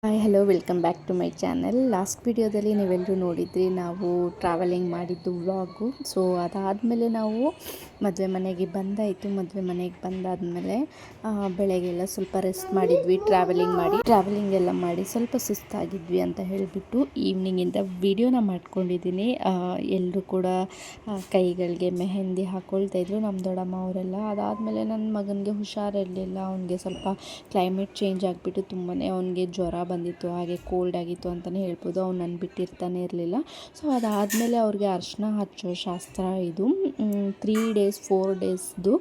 Hi hello welcome back to my channel. Last ವಿಡಿಯೋದಲ್ಲಿ ನೀವೆಲ್ಲರೂ ನೋಡಿದ್ರಿ ನಾವು ಟ್ರಾವೆಲಿಂಗ್ ಮಾಡಿದ್ದು ವ್ಲಾಗು. ಸೊ ಅದಾದಮೇಲೆ ನಾವು ಮದುವೆ ಮನೆಗೆ ಬಂದಾಯಿತು. ಮದುವೆ ಮನೆಗೆ ಬಂದಾದಮೇಲೆ ಬೆಳಗ್ಗೆಲ್ಲ ಸ್ವಲ್ಪ ರೆಸ್ಟ್ ಮಾಡಿದ್ವಿ. ಟ್ರಾವೆಲಿಂಗ್ ಎಲ್ಲ ಮಾಡಿ ಸ್ವಲ್ಪ ಸುಸ್ತಾಗಿದ್ವಿ ಅಂತ ಹೇಳಿಬಿಟ್ಟು ಈವ್ನಿಂಗಿಂದ ವಿಡಿಯೋನ ಮಾಡ್ಕೊಂಡಿದ್ದೀನಿ. ಎಲ್ಲರೂ ಕೂಡ ಕೈಗಳಿಗೆ ಮೆಹಂದಿ ಹಾಕ್ಕೊಳ್ತಾ ಇದ್ರು ನಮ್ಮ ದೊಡ್ಡಮ್ಮ ಅವರೆಲ್ಲ. ಅದಾದಮೇಲೆ ನನ್ನ ಮಗನಿಗೆ ಹುಷಾರಿರಲಿಲ್ಲ. ಅವನಿಗೆ ಸ್ವಲ್ಪ ಕ್ಲೈಮೇಟ್ ಚೇಂಜ್ ಆಗಿಬಿಟ್ಟು ತುಂಬಾ ಅವನಿಗೆ ಜ್ವರ ಬಂದಿತ್ತು, ಹಾಗೆ ಕೋಲ್ಡ್ ಆಗಿತ್ತು ಅಂತಲೇ ಹೇಳ್ಬೋದು. ಅವ್ನು ನನ್ನ ಬಿಟ್ಟಿರ್ತಾನೆ ಇರಲಿಲ್ಲ. ಸೊ ಅದಾದಮೇಲೆ ಅವ್ರಿಗೆ ಅರಿಶಿನ ಹಚ್ಚೋ ಶಾಸ್ತ್ರ ಇದು 3 ಡೇಸ್ 4 ಡೇಸ್ದು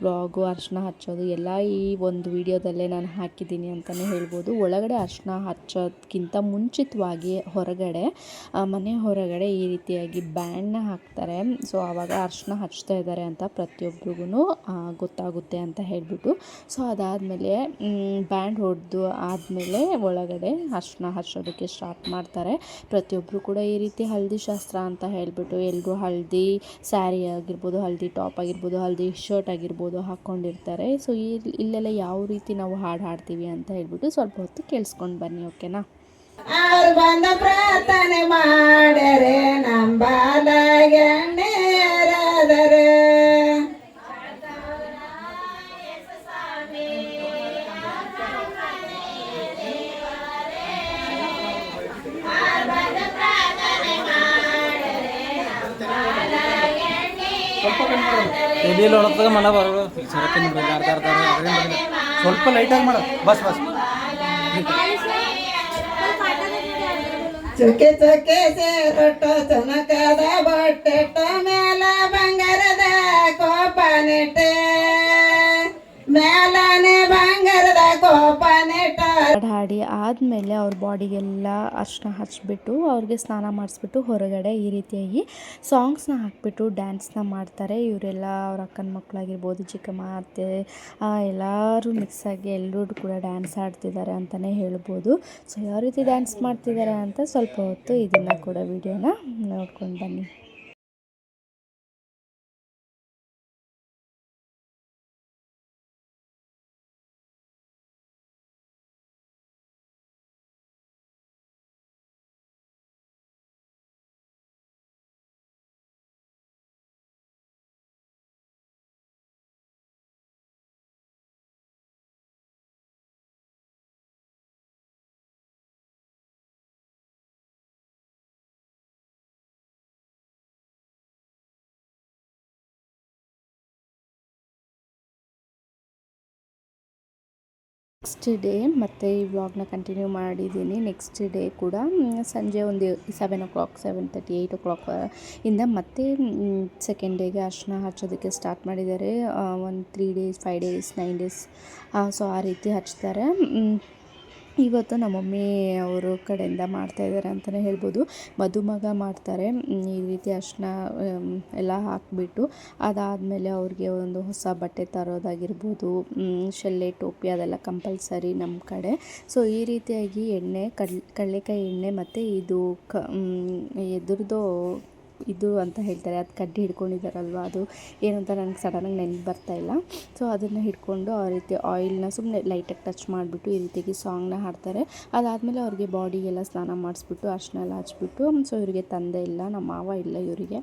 ವ್ಲಾಗು. ಅರಿಶಿನ ಹಚ್ಚೋದು ಎಲ್ಲ ಈ ಒಂದು ವಿಡಿಯೋದಲ್ಲೇ ನಾನು ಹಾಕಿದ್ದೀನಿ ಅಂತಲೇ ಹೇಳ್ಬೋದು. ಒಳಗಡೆ ಅರಿಶಿನ ಹಚ್ಚೋದಕ್ಕಿಂತ ಮುಂಚಿತವಾಗಿ ಹೊರಗಡೆ ಮನೆ ಹೊರಗಡೆ ಈ ರೀತಿಯಾಗಿ ಬ್ಯಾಂಡ್ನ ಹಾಕ್ತಾರೆ. ಸೊ ಆವಾಗ ಅರಿಶಿನ ಹಚ್ತಾ ಇದ್ದಾರೆ ಅಂತ ಪ್ರತಿಯೊಬ್ಬರಿಗೂ ಗೊತ್ತಾಗುತ್ತೆ ಅಂತ ಹೇಳಿಬಿಟ್ಟು. ಸೊ ಅದಾದಮೇಲೆ ಬ್ಯಾಂಡ್ ಹೊಡೆದು ಆದಮೇಲೆ ಒಳಗಡೆ ಅರಿಶಿನ ಹಚ್ಚೋದಕ್ಕೆ ಸ್ಟಾರ್ಟ್ ಮಾಡ್ತಾರೆ. ಪ್ರತಿಯೊಬ್ಬರು ಕೂಡ ಈ ರೀತಿ ಹಳದಿ ಶಾಸ್ತ್ರ ಅಂತ ಹೇಳಿಬಿಟ್ಟು ಎಲ್ಲರೂ ಹಳದಿ ಸ್ಯಾರಿ ಆಗಿರ್ಬೋದು, ಹಳದಿ ಟಾಪ್ ಆಗಿರ್ಬೋದು, ಹಳದಿ ಶರ್ಟ್ ಆಗಿರ್ಬೋದು ಹಾಕ್ಕೊಂಡಿರ್ತಾರೆ. ಸೊ ಇಲ್ಲೆಲ್ಲ ಯಾವ ರೀತಿ ನಾವು ಹಾಡು ಹಾಡ್ತೀವಿ ಅಂತ ಹೇಳ್ಬಿಟ್ಟು ಸ್ವಲ್ಪ ಹೊತ್ತು ಕೇಳಿಸ್ಕೊಂಡು ಬನ್ನಿ, ಓಕೆನಾ? ಅವ್ರು ಬಂದ ಪ್ರಾರ್ಥನೆ ಮಾಡ್ಯಾರೆ ನಂಬಾಲಾಗಣ್ಣೇರಾದರೆ ಎಲ್ಲಿ ಹೊಳತಾಗ ಮನ ಬರೋದು ಸ್ವಲ್ಪ ಲೈಟಾಗಿ ಮಾಡ ಬಸ್ ಚುಕ್ಕೆ ಚುಕ್ಕೆ ಸೇರೊಟ್ಟ ಚನಕದ ಬಟ್ಟೆಟ್ಟ ಮೇಲ ಬಂಗಾರದ ಕೋಪನಿಟ್ಟೆ ಮೇಲನೆ ಬಂಗಾರದ ಕೋಪನಿಟ್ಟ ಹಾಡಿ ಆದಮೇಲೆ ಅವ್ರ ಬಾಡಿಗೆಲ್ಲ ಅರಿಶಿನ ಹಚ್ಬಿಟ್ಟು ಅವ್ರಿಗೆ ಸ್ನಾನ ಮಾಡಿಸ್ಬಿಟ್ಟು ಹೊರಗಡೆ ಈ ರೀತಿಯಾಗಿ ಸಾಂಗ್ಸ್ನ ಹಾಕ್ಬಿಟ್ಟು ಡ್ಯಾನ್ಸ್ನ ಮಾಡ್ತಾರೆ. ಇವರೆಲ್ಲ ಅವ್ರ ಅಕ್ಕನ ಮಕ್ಕಳಾಗಿರ್ಬೋದು, ಚಿಕ್ಕಮ್ಮ, ಅತ್ತೆ ಎಲ್ಲರೂ ಮಿಕ್ಸಾಗಿ ಎಲ್ಲರೂ ಕೂಡ ಡ್ಯಾನ್ಸ್ ಆಡ್ತಿದ್ದಾರೆ ಅಂತಲೇ ಹೇಳ್ಬೋದು. ಸೊ ಯಾವ ರೀತಿ ಡ್ಯಾನ್ಸ್ ಮಾಡ್ತಿದ್ದಾರೆ ಅಂತ ಸ್ವಲ್ಪ ಹೊತ್ತು ಇದನ್ನು ಕೂಡ ವಿಡಿಯೋನ ನೋಡ್ಕೊಂಡು ಬನ್ನಿ. ನೆಕ್ಸ್ಟ್ ಡೇ ಮತ್ತು ಈ ವ್ಲಾಗ್ನ ಕಂಟಿನ್ಯೂ ಮಾಡಿದ್ದೀನಿ. ನೆಕ್ಸ್ಟ್ ಡೇ ಕೂಡ ಸಂಜೆ ಒಂದು 7 o'clock 7:30 8 o'clock ಇಂದ ಮತ್ತೆ ಸೆಕೆಂಡ್ ಡೇಗೆ ಅರಿಶಿನ ಹಚ್ಚೋದಕ್ಕೆ ಸ್ಟಾರ್ಟ್ ಮಾಡಿದ್ದಾರೆ. ಒಂದು 3 days 5 days 9 days ಸೊ ಆ ರೀತಿ ಹಚ್ತಾರೆ. ಇವತ್ತು ನಮ್ಮ ಮಮ್ಮಿ ಅವ್ರ ಕಡೆಯಿಂದ ಮಾಡ್ತಾಯಿದ್ದಾರೆ ಅಂತಲೇ ಹೇಳ್ಬೋದು. ಮದುಮಗ ಮಾಡ್ತಾರೆ ಈ ರೀತಿ ಅರಿಶಿನ ಎಲ್ಲ ಹಾಕಿಬಿಟ್ಟು. ಅದಾದಮೇಲೆ ಅವ್ರಿಗೆ ಒಂದು ಹೊಸ ಬಟ್ಟೆ ತರೋದಾಗಿರ್ಬೋದು, ಶೆಲ್ಲೆ ಟೋಪಿ ಅದೆಲ್ಲ ಕಂಪಲ್ಸರಿ ನಮ್ಮ ಕಡೆ. ಸೊ ಈ ರೀತಿಯಾಗಿ ಎಣ್ಣೆ ಕಡಲೆಕಾಯಿ ಎಣ್ಣೆ ಮತ್ತು ಇದು ಎದುರ್ದು ಇದು ಅಂತ ಹೇಳ್ತಾರೆ, ಅದು ಕಡ್ಡಿ ಹಿಡ್ಕೊಂಡಿದ್ದಾರಲ್ವ, ಅದು ಏನಂತ ನನಗೆ ಸಡನ್ನಾಗಿ ನೆನಪು ಬರ್ತಾಯಿಲ್ಲ. ಸೊ ಅದನ್ನು ಹಿಡ್ಕೊಂಡು ಆ ರೀತಿ ಆಯಿಲ್ನ ಸುಮ್ಮನೆ ಲೈಟಾಗಿ ಟಚ್ ಮಾಡಿಬಿಟ್ಟು ಈ ರೀತಿಯಾಗಿ ಸಾಂಗ್ನ ಹಾಡ್ತಾರೆ. ಅದಾದಮೇಲೆ ಅವ್ರಿಗೆ ಬಾಡಿಗೆಲ್ಲ ಸ್ನಾನ ಮಾಡಿಸ್ಬಿಟ್ಟು ಅರಿಶಿನ ಎಲ್ಲ ಹಚ್ಬಿಟ್ಟು, ಸೊ ಇವರಿಗೆ ತಂದೆ ಇಲ್ಲ, ನಮ್ಮ ಮಾವ ಇಲ್ಲ ಇವರಿಗೆ,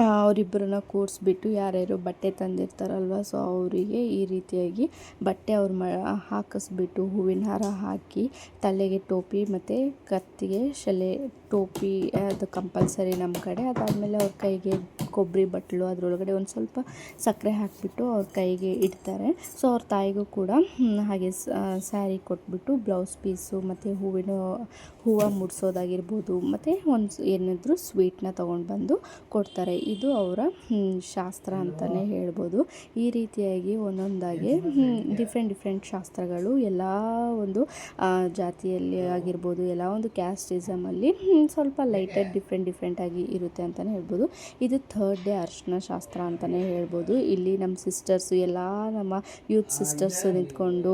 ಅವರಿಬ್ಬರನ್ನ ಕೂರಿಸ್ಬಿಟ್ಟು ಯಾರ್ಯಾರು ಬಟ್ಟೆ ತಂದಿರ್ತಾರಲ್ವ ಸೊ ಅವರಿಗೆ ಈ ರೀತಿಯಾಗಿ ಬಟ್ಟೆ ಹಾಕಿಸ್ಬಿಟ್ಟು ಹೂವಿನ ಹಾರ ಹಾಕಿ, ತಲೆಗೆ ಟೋಪಿ ಮತ್ತು ಕತ್ತಿಗೆ ಶೆಲೆ ಟೋಪಿ ಅದು ಕಂಪಲ್ಸರಿ ನಮ್ಮ ಕಡೆ. ಅದಾದಮೇಲೆ ಅವ್ರ ಕೈಗೆ ಕೊಬ್ಬರಿ ಬಟ್ಲು, ಅದರೊಳಗಡೆ ಒಂದು ಸ್ವಲ್ಪ ಸಕ್ಕರೆ ಹಾಕಿಬಿಟ್ಟು ಅವ್ರ ಕೈಗೆ ಇಡ್ತಾರೆ. ಸೊ ಅವ್ರ ತಾಯಿಗೂ ಕೂಡ ಹಾಗೆ ಸ್ಯಾರಿ ಕೊಟ್ಬಿಟ್ಟು ಬ್ಲೌಸ್ ಪೀಸು ಮತ್ತು ಹೂವು ಮುಡಿಸೋದಾಗಿರ್ಬೋದು ಮತ್ತು ಒಂದು ಏನಾದರೂ ಸ್ವೀಟ್ನ ತೊಗೊಂಡು ಬಂದು ಕೊಡ್ತಾರೆ. ಇದು ಅವರ ಶಾಸ್ತ್ರ ಅಂತಲೇ ಹೇಳ್ಬೋದು. ಈ ರೀತಿಯಾಗಿ ಒಂದೊಂದಾಗಿ ಡಿಫ್ರೆಂಟ್ ಶಾಸ್ತ್ರಗಳು ಎಲ್ಲ ಒಂದು ಜಾತಿಯಲ್ಲಿ ಆಗಿರ್ಬೋದು, ಎಲ್ಲ ಒಂದು ಕ್ಯಾಸ್ಟಿಸಮಲ್ಲಿ ಸ್ವಲ್ಪ ಲೈಟೆಡ್ ಡಿಫ್ರೆಂಟಾಗಿ ಇರುತ್ತೆ ಅಂತಲೇ ಹೇಳ್ಬೋದು. ಇದು ಥರ್ಡ್ ಡೇ ಅರಿಶಿನ ಶಾಸ್ತ್ರ ಅಂತಲೇ ಹೇಳ್ಬೋದು. ಇಲ್ಲಿ ನಮ್ಮ ಸಿಸ್ಟರ್ಸು ಎಲ್ಲ ನಮ್ಮ ಯೂತ್ ಸಿಸ್ಟರ್ಸು ನಿಂತ್ಕೊಂಡು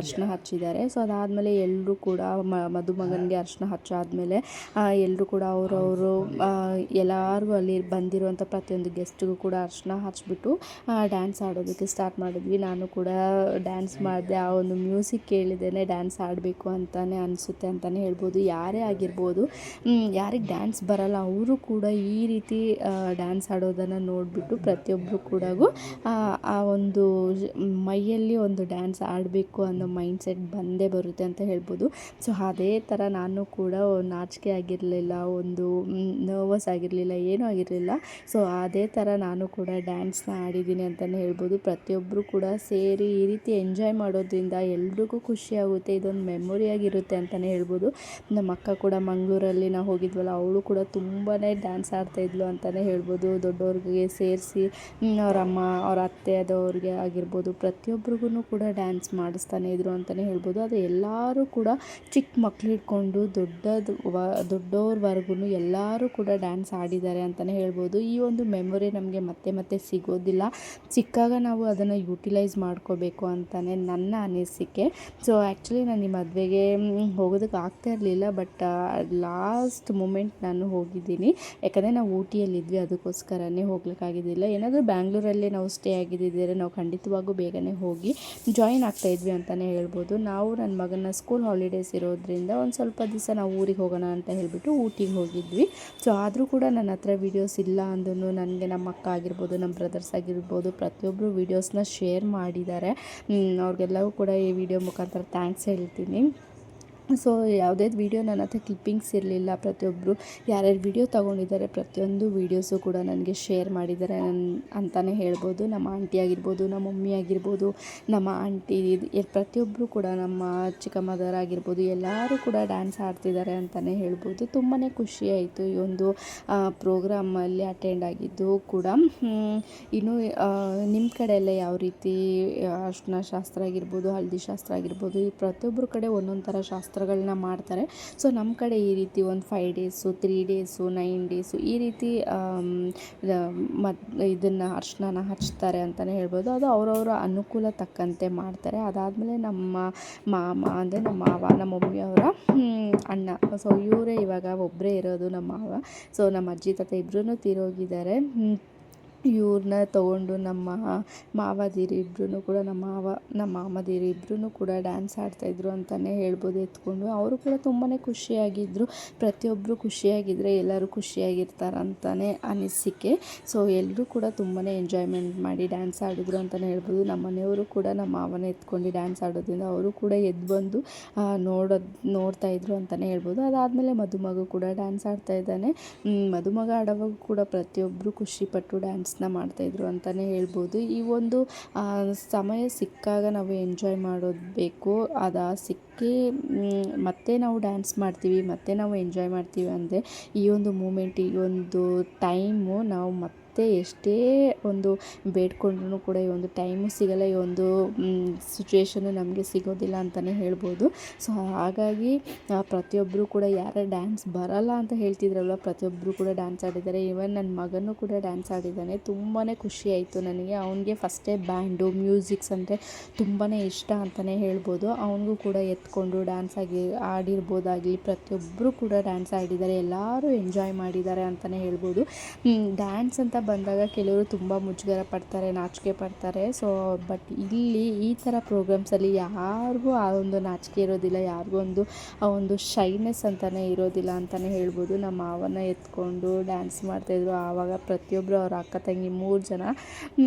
ಅರಿಶಿನ ಹಚ್ಚಿದ್ದಾರೆ. ಸೊ ಅದಾದಮೇಲೆ ಎಲ್ಲರೂ ಕೂಡ ಮದುಮಗನಿಗೆ ಅರಿಶಿನ ಹಚ್ಚಾದಮೇಲೆ ಎಲ್ಲರೂ ಕೂಡ ಅವರವರು ಎಲ್ಲರಿಗೂ ಅಲ್ಲಿ ಬಂದಿರುವಂಥ ಪ್ರತಿಯೊಂದು ಗೆಸ್ಟಿಗೂ ಕೂಡ ಅರಿಶಿನ ಹಚ್ಬಿಟ್ಟು ಡ್ಯಾನ್ಸ್ ಆಡೋದಕ್ಕೆ ಸ್ಟಾರ್ಟ್ ಮಾಡಿದ್ವಿ. ನಾನು ಕೂಡ ಡ್ಯಾನ್ಸ್ ಮಾಡಿದೆ. ಆ ಒಂದು ಮ್ಯೂಸಿಕ್ ಕೇಳಿದ್ದೇನೆ ಡ್ಯಾನ್ಸ್ ಆಡಬೇಕು ಅಂತಲೇ ಅನಿಸುತ್ತೆ ಅಂತಲೇ ಹೇಳ್ಬೋದು. ಯಾರೇ ಆಗಿರ್ಬೋದು, ಯಾರಿಗೆ ಡ್ಯಾನ್ಸ್ ಬರಲ್ಲ ಅವರು ಕೂಡ ಈ ರೀತಿ ಡ್ಯಾನ್ಸ್ ಆಡೋದನ್ನು ನೋಡಿಬಿಟ್ಟು ಪ್ರತಿಯೊಬ್ಬರು ಕೂಡ ಆ ಒಂದು ಮೈಯಲ್ಲಿ ಒಂದು ಡ್ಯಾನ್ಸ್ ಆಡಬೇಕು ಅನ್ನೋ ಮೈಂಡ್ಸೆಟ್ ಬಂದೇ ಬರುತ್ತೆ ಅಂತ ಹೇಳ್ಬೋದು. ಸೊ ಅದೇ ಥರ ನಾನು ಕೂಡ ನಾಚಿಕೆ ಆಗಿರಲಿಲ್ಲ, ಒಂದು ನರ್ವಸ್ ಆಗಿರಲಿಲ್ಲ, ಏನೂ ಆಗಿರಲಿಲ್ಲ. ಸೊ ಅದೇ ಥರ ನಾನು ಕೂಡ ಡ್ಯಾನ್ಸ್ನ ಆಡಿದ್ದೀನಿ ಅಂತಲೇ ಹೇಳ್ಬೋದು. ಪ್ರತಿಯೊಬ್ಬರು ಕೂಡ ಸೇರಿ ಈ ರೀತಿ ಎಂಜಾಯ್ ಮಾಡೋದ್ರಿಂದ ಎಲ್ರಿಗೂ ಖುಷಿಯಾಗುತ್ತೆ. ಇದೊಂದು ಮೆಮೊರಿಯಾಗಿರುತ್ತೆ ಅಂತಲೇ ಹೇಳ್ಬೋದು. ನಮ್ಮ ಅಕ್ಕ ಕೂಡ ಮಂಗಳೂರಲ್ಲಿ ನಾವು ಹೋಗಿದ್ವಲ್ಲ, ಅವಳು ಕೂಡ ತುಂಬಾ ಡ್ಯಾನ್ಸ್ ಆಡ್ತಾಯಿದ್ಲು ಅಂತಲೇ ಹೇಳ್ಬೋದು. ದೊಡ್ಡವ್ರಿಗೆ ಸೇರಿಸಿ ಅವ್ರ ಅಮ್ಮ, ಅವ್ರ ಅತ್ತೆ ಆದವ್ರಿಗೆ ಆಗಿರ್ಬೋದು, ಪ್ರತಿಯೊಬ್ಬರಿಗೂ ಕೂಡ ಡ್ಯಾನ್ಸ್ ಮಾಡಿಸ್ತಾನೆ ಇದ್ರು ಅಂತಲೇ ಹೇಳ್ಬೋದು. ಅದು ಎಲ್ಲರೂ ಕೂಡ ಚಿಕ್ಕ ಮಕ್ಳು ಹಿಡ್ಕೊಂಡು ದೊಡ್ಡವ್ರವರೆಗೂ ಎಲ್ಲರೂ ಕೂಡ ಡ್ಯಾನ್ಸ್ ಆಡಿದ್ದಾರೆ ಅಂತಲೇ ಹೇಳ್ಬೋದು. ಈ ಒಂದು ಮೆಮೊರಿ ನಮಗೆ ಮತ್ತೆ ಮತ್ತೆ ಸಿಗೋದಿಲ್ಲ. ಸಿಕ್ಕಾಗ ನಾವು ಅದನ್ನು ಯೂಟಿಲೈಸ್ ಮಾಡ್ಕೋಬೇಕು ಅಂತಲೇ ನನ್ನ ಅನಿಸಿಕೆ. ಸೊ ಆ್ಯಕ್ಚುಲಿ ನಾನು ಈ ಮದುವೆಗೆ ಹೋಗೋದಕ್ಕೆ ಆಗ್ತಾ ಇರಲಿಲ್ಲ, ಬಟ್ ಲಾಸ್ಟ್ ಮೂಮೆಂಟ್ ನಾನು ಹೋಗಿದ್ದೀನಿ. ಯಾಕಂದರೆ ನಾವು ಊಟಿಯಲ್ಲಿದ್ವಿ, ಅದಕ್ಕೋಸ್ಕರನೇ ಹೋಗ್ಲಿಕ್ಕಾಗಿದ್ದಿಲ್ಲ. ಏನಾದರೂ ಬ್ಯಾಂಗ್ಳೂರಲ್ಲೇ ನಾವು ಸ್ಟೇ ಆಗಿದ್ದಿದ್ದರೆ ನಾವು ಖಂಡಿತವಾಗೂ ಬೇಗನೆ ಹೋಗಿ ಜಾಯಿನ್ ಆಗ್ತಾಯಿದ್ವಿ ಅಂತಲೇ ಹೇಳ್ಬೋದು. ನಾವು ನನ್ನ ಮಗನ ಸ್ಕೂಲ್ ಹಾಲಿಡೇಸ್ ಇರೋದ್ರಿಂದ ಒಂದು ಸ್ವಲ್ಪ ದಿವಸ ನಾವು ಊರಿಗೆ ಹೋಗೋಣ ಅಂತ ಹೇಳಿಬಿಟ್ಟು ಊಟಿಗೆ ಹೋಗಿದ್ವಿ. ಸೊ ಆದರೂ ಕೂಡ ನನ್ನ ಹತ್ರ ವೀಡಿಯೋಸ್ ಇಲ್ಲ ಅಂದ್ರೂ ನನಗೆ ನಮ್ಮ ಅಕ್ಕ ಆಗಿರ್ಬೋದು, ನಮ್ಮ ಬ್ರದರ್ಸ್ ಆಗಿರ್ಬೋದು, ಪ್ರತಿಯೊಬ್ಬರು ವೀಡಿಯೋಸ್ನ ಶೇರ್ ಮಾಡಿದ್ದಾರೆ. ಅವ್ರಿಗೆಲ್ಲವೂ ಕೂಡ ಈ ವಿಡಿಯೋ ಮುಖಾಂತರ ಥ್ಯಾಂಕ್ಸ್ ಹೇಳ್ತೀನಿ. ಸೊ ಯಾವುದೇ ವೀಡಿಯೋ ನನ್ನ ಹತ್ರ ಕ್ಲಿಪ್ಪಿಂಗ್ಸ್ ಇರಲಿಲ್ಲ. ಪ್ರತಿಯೊಬ್ಬರು ಯಾರ್ಯಾರು ವೀಡಿಯೋ ತೊಗೊಂಡಿದ್ದಾರೆ ಪ್ರತಿಯೊಂದು ವೀಡಿಯೋಸು ಕೂಡ ನನಗೆ ಶೇರ್ ಮಾಡಿದ್ದಾರೆ ಅಂತಲೇ ಹೇಳ್ಬೋದು. ನಮ್ಮ ಆಂಟಿ ಆಗಿರ್ಬೋದು, ನಮ್ಮ ಮಮ್ಮಿ ಆಗಿರ್ಬೋದು, ನಮ್ಮ ಆಂಟಿ ಪ್ರತಿಯೊಬ್ಬರು ಕೂಡ, ನಮ್ಮ ಚಿಕ್ಕಮ್ಮದರ ಆಗಿರ್ಬೋದು, ಎಲ್ಲರೂ ಕೂಡ ಡ್ಯಾನ್ಸ್ ಆಡ್ತಿದ್ದಾರೆ ಅಂತಲೇ ಹೇಳ್ಬೋದು. ತುಂಬಾ ಖುಷಿಯಾಯಿತು ಈ ಒಂದು ಪ್ರೋಗ್ರಾಮಲ್ಲಿ ಅಟೆಂಡ್ ಆಗಿದ್ದು ಕೂಡ. ಇನ್ನು ನಿಮ್ಮ ಕಡೆ ಎಲ್ಲ ಯಾವ ರೀತಿ ಅರಿಶಿನ ಶಾಸ್ತ್ರ ಆಗಿರ್ಬೋದು, ಹಳದಿ ಶಾಸ್ತ್ರ ಆಗಿರ್ಬೋದು, ಈ ಪ್ರತಿಯೊಬ್ಬರ ಕಡೆ ಒಂದೊಂದು ಥರ ಶಾಸ್ತ್ರಗಳನ್ನ ಮಾಡ್ತಾರೆ. ಸೊ ನಮ್ಮ ಕಡೆ ಈ ರೀತಿ ಒಂದು 5 ಡೇಸು, 3 ಡೇಸು, 9 ಡೇಸು ಈ ರೀತಿ ಇದನ್ನು ಅರಿಶಿನ ಹಚ್ತಾರೆ ಅಂತಲೇ ಹೇಳ್ಬೋದು. ಅದು ಅವರವರ ಅನುಕೂಲ ತಕ್ಕಂತೆ ಮಾಡ್ತಾರೆ. ಅದಾದಮೇಲೆ ನಮ್ಮ ಮಾಮ ಅಂದರೆ ನಮ್ಮ ಮಾವ, ನಮ್ಮ ಮಮ್ಮಿಯವರ ಅಣ್ಣ, ಸೊ ಇವರೇ ಇವಾಗ ಒಬ್ಬರೇ ಇರೋದು ನಮ್ಮ ಮಾವ. ಸೊ ನಮ್ಮ ಅಜ್ಜಿ ತಾತ ಇಬ್ಬರೂ ತೀರೋಗಿದ್ದಾರೆ. ಇವ್ರನ್ನ ತೊಗೊಂಡು ನಮ್ಮ ಮಾವದಿರು ಇಬ್ಬರೂ ಕೂಡ, ನಮ್ಮ ಮಾಮದಿರು ಇಬ್ಬರೂ ಕೂಡ ಡ್ಯಾನ್ಸ್ ಆಡ್ತಾಯಿದ್ರು ಅಂತಲೇ ಹೇಳ್ಬೋದು ಎತ್ಕೊಂಡು. ಅವರು ಕೂಡ ತುಂಬಾ ಖುಷಿಯಾಗಿದ್ದರು. ಪ್ರತಿಯೊಬ್ಬರು ಖುಷಿಯಾಗಿದ್ದರೆ ಎಲ್ಲರೂ ಖುಷಿಯಾಗಿರ್ತಾರಂತಲೇ ಅನಿಸಿಕೆ. ಸೊ ಎಲ್ಲರೂ ಕೂಡ ತುಂಬಾ ಎಂಜಾಯ್ಮೆಂಟ್ ಮಾಡಿ ಡ್ಯಾನ್ಸ್ ಆಡಿದ್ರು ಅಂತಲೇ ಹೇಳ್ಬೋದು. ನಮ್ಮ ಮನೆಯವರು ಕೂಡ ನಮ್ಮ ಮಾವನ ಎತ್ಕೊಂಡು ಡ್ಯಾನ್ಸ್ ಆಡೋದ್ರಿಂದ ಅವರು ಕೂಡ ಎದ್ದು ಬಂದು ನೋಡ್ತಾಯಿದ್ರು ಅಂತಲೇ ಹೇಳ್ಬೋದು. ಅದಾದಮೇಲೆ ಮದುಮಗ ಕೂಡ ಡ್ಯಾನ್ಸ್ ಆಡ್ತಾಯಿದ್ದಾನೆ. ಮದುಮಗ ಆಡೋವಾಗ ಕೂಡ ಪ್ರತಿಯೊಬ್ಬರು ಖುಷಿಪಟ್ಟು ಡ್ಯಾನ್ಸ್ನ ಮಾಡ್ತಾಯಿದ್ರು ಅಂತಲೇ ಹೇಳ್ಬೋದು. ಈ ಒಂದು ಸಮಯ ಸಿಕ್ಕಾಗ ನಾವು ಎಂಜಾಯ್ ಮಾಡೋದು ಬೇಕು. ಸಿಕ್ಕಿ ಮತ್ತೆ ನಾವು ಡ್ಯಾನ್ಸ್ ಮಾಡ್ತೀವಿ, ಮತ್ತೆ ನಾವು ಎಂಜಾಯ್ ಮಾಡ್ತೀವಿ ಅಂದರೆ ಈ ಒಂದು ಮೂಮೆಂಟ್, ಈ ಒಂದು ಟೈಮು ನಾವು ಮತ್ತೆ ಎಷ್ಟೇ ಒಂದು ಬೇಡ್ಕೊಂಡ್ರೂ ಕೂಡ ಈ ಒಂದು ಟೈಮು ಸಿಗೋಲ್ಲ, ಈ ಒಂದು ಸಿಚುವೇಶನ್ನು ನಮಗೆ ಸಿಗೋದಿಲ್ಲ ಅಂತಲೇ ಹೇಳ್ಬೋದು. ಸೊ ಹಾಗಾಗಿ ಪ್ರತಿಯೊಬ್ಬರು ಕೂಡ ಯಾರು ಡ್ಯಾನ್ಸ್ ಬರಲ್ಲ ಅಂತ ಹೇಳ್ತಿದ್ರಲ್ವ, ಪ್ರತಿಯೊಬ್ಬರು ಕೂಡ ಡ್ಯಾನ್ಸ್ ಆಡಿದ್ದಾರೆ. ಈವನ್ ನನ್ನ ಮಗನೂ ಕೂಡ ಡ್ಯಾನ್ಸ್ ಆಡಿದ್ದಾನೆ. ತುಂಬಾ ಖುಷಿ ಆಯಿತು ನನಗೆ. ಅವನಿಗೆ ಫಸ್ಟೇ ಬ್ಯಾಂಡು, ಮ್ಯೂಸಿಕ್ಸ್ ಅಂದರೆ ತುಂಬಾ ಇಷ್ಟ ಅಂತಲೇ ಹೇಳ್ಬೋದು. ಅವನಿಗೂ ಕೂಡ ಎತ್ಕೊಂಡು ಡ್ಯಾನ್ಸ್ ಆಡಿರ್ಬೋದಾಗಲಿ, ಪ್ರತಿಯೊಬ್ಬರು ಕೂಡ ಡ್ಯಾನ್ಸ್ ಆಡಿದ್ದಾರೆ. ಎಲ್ಲರೂ ಎಂಜಾಯ್ ಮಾಡಿದ್ದಾರೆ ಅಂತಲೇ ಹೇಳ್ಬೋದು. ಡ್ಯಾನ್ಸ್ ಅಂತ ಬಂದಾಗ ಕೆಲವರು ತುಂಬ ಮುಜುಗರ ಪಡ್ತಾರೆ, ನಾಚಿಕೆ ಪಡ್ತಾರೆ. ಸೊ ಬಟ್ ಇಲ್ಲಿ ಈ ಥರ ಪ್ರೋಗ್ರಾಮ್ಸಲ್ಲಿ ಯಾರಿಗೂ ಆ ಒಂದು ನಾಚಿಕೆ ಇರೋದಿಲ್ಲ, ಯಾರಿಗೂ ಆ ಒಂದು ಶೈನೆಸ್ ಅಂತಲೇ ಇರೋದಿಲ್ಲ ಅಂತಲೇ ಹೇಳ್ಬೋದು. ನಮ್ಮ ಮಾವನ ಎತ್ಕೊಂಡು ಡ್ಯಾನ್ಸ್ ಮಾಡ್ತಾಯಿದ್ರು. ಆವಾಗ ಪ್ರತಿಯೊಬ್ಬರು ಅವ್ರ ಅಕ್ಕ ತಂಗಿ 3 ಜನ,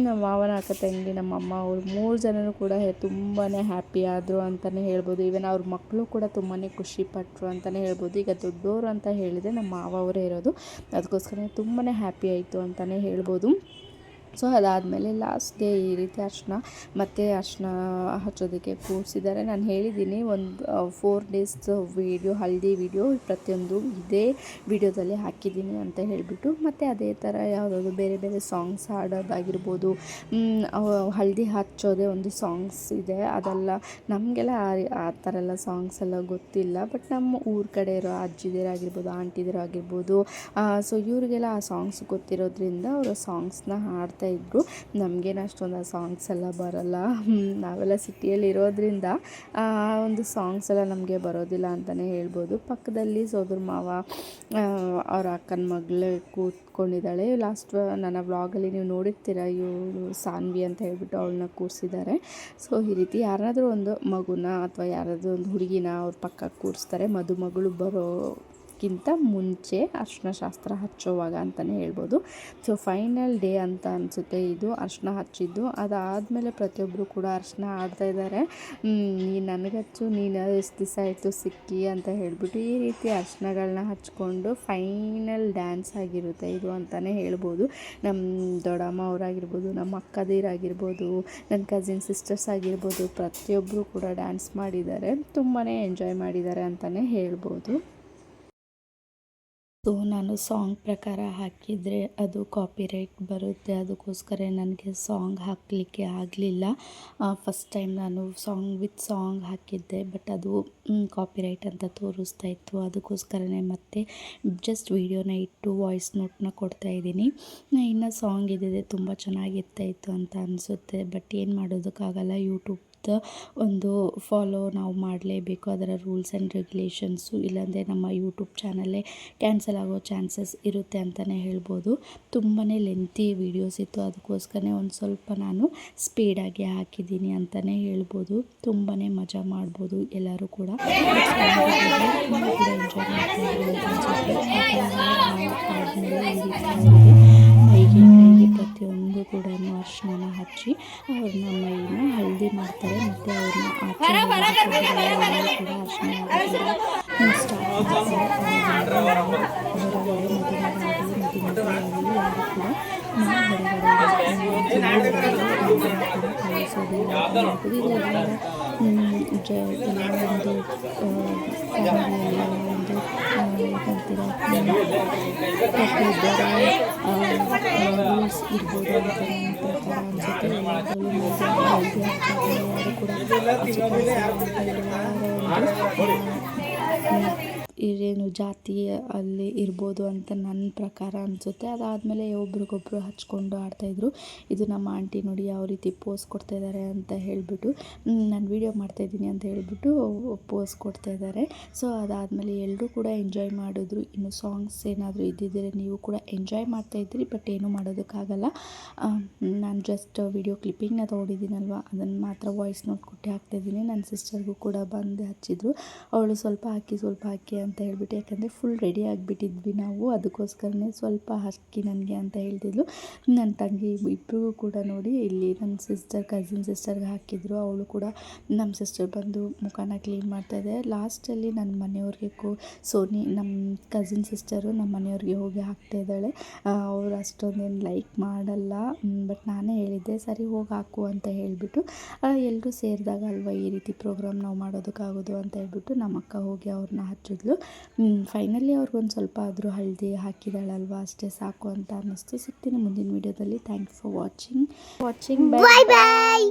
ನಮ್ಮ ಮಾವನ ಅಕ್ಕ ತಂಗಿ, ನಮ್ಮ ಅಮ್ಮ, ಅವ್ರು 3 ಜನರು ಕೂಡ ತುಂಬಾ ಹ್ಯಾಪಿ ಆದರು ಅಂತಲೇ ಹೇಳ್ಬೋದು. ಈವನ್ ಅವ್ರ ಮಕ್ಕಳು ಕೂಡ ತುಂಬಾ ಖುಷಿಪಟ್ಟರು ಅಂತಲೇ ಹೇಳ್ಬೋದು. ಈಗ ದೊಡ್ಡವರು ಅಂತ ಹೇಳಿದರೆ ನಮ್ಮ ಮಾವ ಅವರೇ ಇರೋದು, ಅದಕ್ಕೋಸ್ಕರ ತುಂಬಾ ಹ್ಯಾಪಿ ಆಯಿತು ಅಂತಲೇ ಹೇಳ್ಬೋದು. ಸೊ ಅದಾದಮೇಲೆ ಲಾಸ್ಟ್ ಡೇ ಈ ರೀತಿ ಅರ್ಶಿನ ಹಚ್ಚೋದಕ್ಕೆ ಕೂರಿಸಿದ್ದಾರೆ. ನಾನು ಹೇಳಿದ್ದೀನಿ ಒಂದು 4 ಡೇಸ್ ವೀಡಿಯೋ, ಹಳದಿ ವೀಡಿಯೋ ಪ್ರತಿಯೊಂದು ಇದೇ ವಿಡಿಯೋದಲ್ಲಿ ಹಾಕಿದ್ದೀನಿ ಅಂತ ಹೇಳಿಬಿಟ್ಟು, ಮತ್ತು ಅದೇ ಥರ ಯಾವುದಾದ್ರು ಬೇರೆ ಬೇರೆ ಸಾಂಗ್ಸ್ ಹಾಡೋದಾಗಿರ್ಬೋದು, ಹಳದಿ ಹಚ್ಚೋದೇ ಒಂದು ಸಾಂಗ್ಸ್ ಇದೆ. ಅದೆಲ್ಲ ನಮಗೆಲ್ಲ ಆ ಥರ ಎಲ್ಲ ಸಾಂಗ್ಸ್ ಎಲ್ಲ ಗೊತ್ತಿಲ್ಲ. ಬಟ್ ನಮ್ಮ ಊರ ಕಡೆ ಇರೋ ಅಜ್ಜಿದಿರಾಗಿರ್ಬೋದು, ಆಂಟಿದಿರಾಗಿರ್ಬೋದು, ಸೊ ಇವರಿಗೆಲ್ಲ ಆ ಸಾಂಗ್ಸ್ ಗೊತ್ತಿರೋದ್ರಿಂದ ಅವರು ಸಾಂಗ್ಸ್ನ ಹಾಡ್ತಾಯಿದ್ರು. ನಮಗೇನು ಅಷ್ಟೊಂದು ಆ ಸಾಂಗ್ಸ್ ಎಲ್ಲ ಬರೋಲ್ಲ. ನಾವೆಲ್ಲ ಸಿಟಿಯಲ್ಲಿ ಇರೋದ್ರಿಂದ ಆ ಒಂದು ಸಾಂಗ್ಸ್ ಎಲ್ಲ ನಮಗೆ ಬರೋದಿಲ್ಲ ಅಂತಲೇ ಹೇಳ್ಬೋದು. ಪಕ್ಕದಲ್ಲಿ ಸೋದರ ಮಾವ ಅವ್ರ ಅಕ್ಕನ ಮಗಳೇ ಕೂತ್ಕೊಂಡಿದ್ದಾಳೆ. ಲಾಸ್ಟ್ ನನ್ನ ವ್ಲಾಗಲ್ಲಿ ನೀವು ನೋಡಿರ್ತೀರ, ಇವಳು ಸಾನ್ವಿ ಅಂತ ಹೇಳ್ಬಿಟ್ಟು ಅವಳನ್ನ ಕೂರಿಸಿದ್ದಾರೆ. ಸೊ ಈ ರೀತಿ ಯಾರಾದರೂ ಒಂದು ಮಗುನ ಅಥವಾ ಯಾರಾದರೂ ಒಂದು ಹುಡುಗಿನ ಅವ್ರ ಪಕ್ಕ ಕೂರಿಸ್ತಾರೆ ಮದುಮಗಳು ಬರೋಕ್ಕಿಂತ ಮುಂಚೆ ಅರ್ಶಿನ ಶಾಸ್ತ್ರ ಹಚ್ಚೋವಾಗ ಅಂತಲೇ ಹೇಳ್ಬೋದು. ಸೊ ಫೈನಲ್ ಡೇ ಅಂತ ಅನಿಸುತ್ತೆ ಇದು ಅರ್ಶಿನ ಹಚ್ಚಿದ್ದು. ಅದಾದಮೇಲೆ ಪ್ರತಿಯೊಬ್ಬರು ಕೂಡ ಅರ್ಶಿನ ಆಡ್ತಾಯಿದ್ದಾರೆ. ನೀನು ನನಗಚ್ಚು, ನೀನು ಎಷ್ಟು ದಿವಸ ಆಯಿತು ಸಿಕ್ಕಿ ಅಂತ ಹೇಳ್ಬಿಟ್ಟು ಈ ರೀತಿ ಅರ್ಶಿನಗಳನ್ನ ಹಚ್ಕೊಂಡು ಫೈನಲ್ ಡ್ಯಾನ್ಸ್ ಆಗಿರುತ್ತೆ ಇದು ಅಂತಲೇ ಹೇಳ್ಬೋದು. ನಮ್ಮ ದೊಡ್ಡಮ್ಮ ಅವರಾಗಿರ್ಬೋದು, ನಮ್ಮ ಅಕ್ಕದಿರಾಗಿರ್ಬೋದು, ನನ್ನ ಕಸಿನ್ ಸಿಸ್ಟರ್ಸ್ ಆಗಿರ್ಬೋದು, ಪ್ರತಿಯೊಬ್ಬರು ಕೂಡ ಡ್ಯಾನ್ಸ್ ಮಾಡಿದ್ದಾರೆ. ತುಂಬಾ ಎಂಜಾಯ್ ಮಾಡಿದ್ದಾರೆ ಅಂತಲೇ ಹೇಳ್ಬೋದು. ಸೊ ನಾನು ಸಾಂಗ್ ಪ್ರಕಾರ ಹಾಕಿದರೆ ಅದು ಕಾಪಿರೈಟ್ ಬರುತ್ತೆ. ಅದಕ್ಕೋಸ್ಕರ ನನಗೆ ಸಾಂಗ್ ಹಾಕಲಿಕ್ಕೆ ಆಗಲಿಲ್ಲ. ಫಸ್ಟ್ ಟೈಮ್ ನಾನು ಸಾಂಗ್ ಹಾಕಿದ್ದೆ, ಬಟ್ ಅದು ಕಾಪಿರೈಟ್ ಅಂತ ತೋರಿಸ್ತಾ ಇತ್ತು. ಅದಕ್ಕೋಸ್ಕರನೇ ಮತ್ತೆ ಜಸ್ಟ್ ವೀಡಿಯೋನ ಇಟ್ಟು ವಾಯ್ಸ್ ನೋಟ್ನ ಕೊಡ್ತಾಯಿದ್ದೀನಿ. ಇನ್ನು ಸಾಂಗ್ ಇದ್ದಿದೆ ತುಂಬ ಚೆನ್ನಾಗಿರ್ತಾಯಿತ್ತು ಅಂತ ಅನಿಸುತ್ತೆ. ಬಟ್ ಏನು ಮಾಡೋದಕ್ಕಾಗಲ್ಲ, ಯೂಟ್ಯೂಬ್ ಒಂದು ಫಾಲೋ ನಾವು ಮಾಡಲೇಬೇಕು, ಅದರ ರೂಲ್ಸ್ ಆ್ಯಂಡ್ ರೆಗ್ಯುಲೇಷನ್ಸು. ಇಲ್ಲಾಂದರೆ ನಮ್ಮ ಯೂಟ್ಯೂಬ್ ಚಾನಲ್ಲೇ ಕ್ಯಾನ್ಸಲ್ ಆಗೋ ಚಾನ್ಸಸ್ ಇರುತ್ತೆ ಅಂತಲೇ ಹೇಳ್ಬೋದು. ತುಂಬಾ ಲೆಂತಿ ವೀಡಿಯೋಸ್ ಇತ್ತು, ಅದಕ್ಕೋಸ್ಕರನೇ ಒಂದು ಸ್ವಲ್ಪ ನಾನು ಸ್ಪೀಡಾಗಿ ಹಾಕಿದ್ದೀನಿ ಅಂತಲೇ ಹೇಳ್ಬೋದು. ತುಂಬಾ ಮಜಾ ಮಾಡ್ಬೋದು ಎಲ್ಲರೂ ಕೂಡ. ಮೈಗೆ ಪ್ರತಿಯೊಂದು ಕೂಡ ಅರ್ಶಿನ ಹಚ್ಚಿ ಅವ್ರನ್ನ ಮೈನ ಹಳದಿ ಮಾಡ್ತಾರೆ. ಮತ್ತು ಅವ್ರನ್ನ ಆಚೆ ಕೂಡ ಅರ್ಶಿನ ಸ್ಟಾರ್ಟ್ ಮಾಡ್ತಾರೆ. ಯಾರು ರೂಲ್ಸ್ ಇರ್ಬೋದು ಅಂತ ನನ್ನ ಪ್ರಕಾರ ಅನಿಸುತ್ತೆ. ಏನು ಜಾತಿ ಅಲ್ಲಿ ಇರ್ಬೋದು ಅಂತ ನನ್ನ ಪ್ರಕಾರ ಅನಿಸುತ್ತೆ. ಅದಾದಮೇಲೆ ಒಬ್ರಿಗೊಬ್ರು ಹಚ್ಕೊಂಡು ಆಡ್ತಾಯಿದ್ರು. ಇದು ನಮ್ಮ ಆಂಟಿ ನೋಡಿ ಯಾವ ರೀತಿ ಪೋಸ್ ಕೊಡ್ತಾಯಿದ್ದಾರೆ ಅಂತ ಹೇಳಿಬಿಟ್ಟು, ನಾನು ವೀಡಿಯೋ ಮಾಡ್ತಾಯಿದ್ದೀನಿ ಅಂತ ಹೇಳಿಬಿಟ್ಟು ಪೋಸ್ ಕೊಡ್ತಾಯಿದ್ದಾರೆ. ಸೊ ಅದಾದಮೇಲೆ ಎಲ್ಲರೂ ಕೂಡ ಎಂಜಾಯ್ ಮಾಡಿದ್ರು. ಇನ್ನು ಸಾಂಗ್ಸ್ ಏನಾದರೂ ಇದ್ದಿದ್ದರೆ ನೀವು ಕೂಡ ಎಂಜಾಯ್ ಮಾಡ್ತಾಯಿದ್ರಿ, ಬಟ್ ಏನೂ ಮಾಡೋದಕ್ಕಾಗಲ್ಲ. ನಾನು ಜಸ್ಟ್ ವೀಡಿಯೋ ಕ್ಲಿಪ್ಪಿಂಗ್ನ ತೊಗೊಂಡಿದ್ದೀನಲ್ವ, ಅದನ್ನು ಮಾತ್ರ ವಾಯ್ಸ್ ನೋಟ್ ಕೊಟ್ಟು ಹಾಕ್ತಾಯಿದ್ದೀನಿ. ನನ್ನ ಸಿಸ್ಟರ್ಗೂ ಕೂಡ ಬಂದು ಹಚ್ಚಿದ್ರು. ಅವಳು ಸ್ವಲ್ಪ ಹಾಕಿ ಅಂತ ಹೇಳ್ಬಿಟ್ಟು, ಯಾಕಂದರೆ ಫುಲ್ ರೆಡಿ ಆಗಿಬಿಟ್ಟಿದ್ವಿ ನಾವು, ಅದಕ್ಕೋಸ್ಕರನೇ ಸ್ವಲ್ಪ ಹಾಕಿ ನನಗೆ ಅಂತ ಹೇಳ್ತಿದ್ಲು. ನನ್ನ ತಂಗಿ ಇಬ್ಬರಿಗೂ ಕೂಡ ನೋಡಿ ಇಲ್ಲಿ ನನ್ನ ಕಸಿನ್ ಸಿಸ್ಟರ್ಗೆ ಹಾಕಿದ್ರು. ಅವಳು ಕೂಡ ನಮ್ಮ ಸಿಸ್ಟರ್ ಬಂದು ಮುಖನ ಕ್ಲೀನ್ ಮಾಡ್ತಾಯಿದ್ದೆ. ಲಾಸ್ಟಲ್ಲಿ ನನ್ನ ಮನೆಯವ್ರಿಗೆ ಸೋನಿ ನಮ್ಮ ಕಸಿನ್ ಸಿಸ್ಟರು ನಮ್ಮ ಮನೆಯವ್ರಿಗೆ ಹೋಗಿ ಹಾಕ್ತಾಯಿದ್ದಾಳೆ. ಅವ್ರು ಅಷ್ಟೊಂದೇನು ಲೈಕ್ ಮಾಡಲ್ಲ, ಬಟ್ ನಾನೇ ಹೇಳಿದ್ದೆ ಸರಿ ಹೋಗಿ ಹಾಕು ಅಂತ ಹೇಳಿಬಿಟ್ಟು. ಎಲ್ಲರೂ ಸೇರಿದಾಗ ಅಲ್ವಾ ಈ ರೀತಿ ಪ್ರೋಗ್ರಾಮ್ ನಾವು ಮಾಡೋದಕ್ಕಾಗೋದು ಅಂತ ಹೇಳ್ಬಿಟ್ಟು ನಮ್ಮ ಅಕ್ಕ ಹೋಗಿ ಅವ್ರನ್ನ ಹಚ್ಚಿದ್ಲು. ಫೈನಲಿ ಅವ್ರಿಗೊಂದು ಸ್ವಲ್ಪ ಆದರೂ ಹಳದಿ ಹಾಕಿದಾಳಲ್ವ, ಅಷ್ಟೇ ಸಾಕು ಅಂತ ಅನ್ನಿಸ್ತು. ಸಿಗ್ತೀನಿ ಮುಂದಿನ ವೀಡಿಯೋದಲ್ಲಿ. Thank you for watching. Bye bye.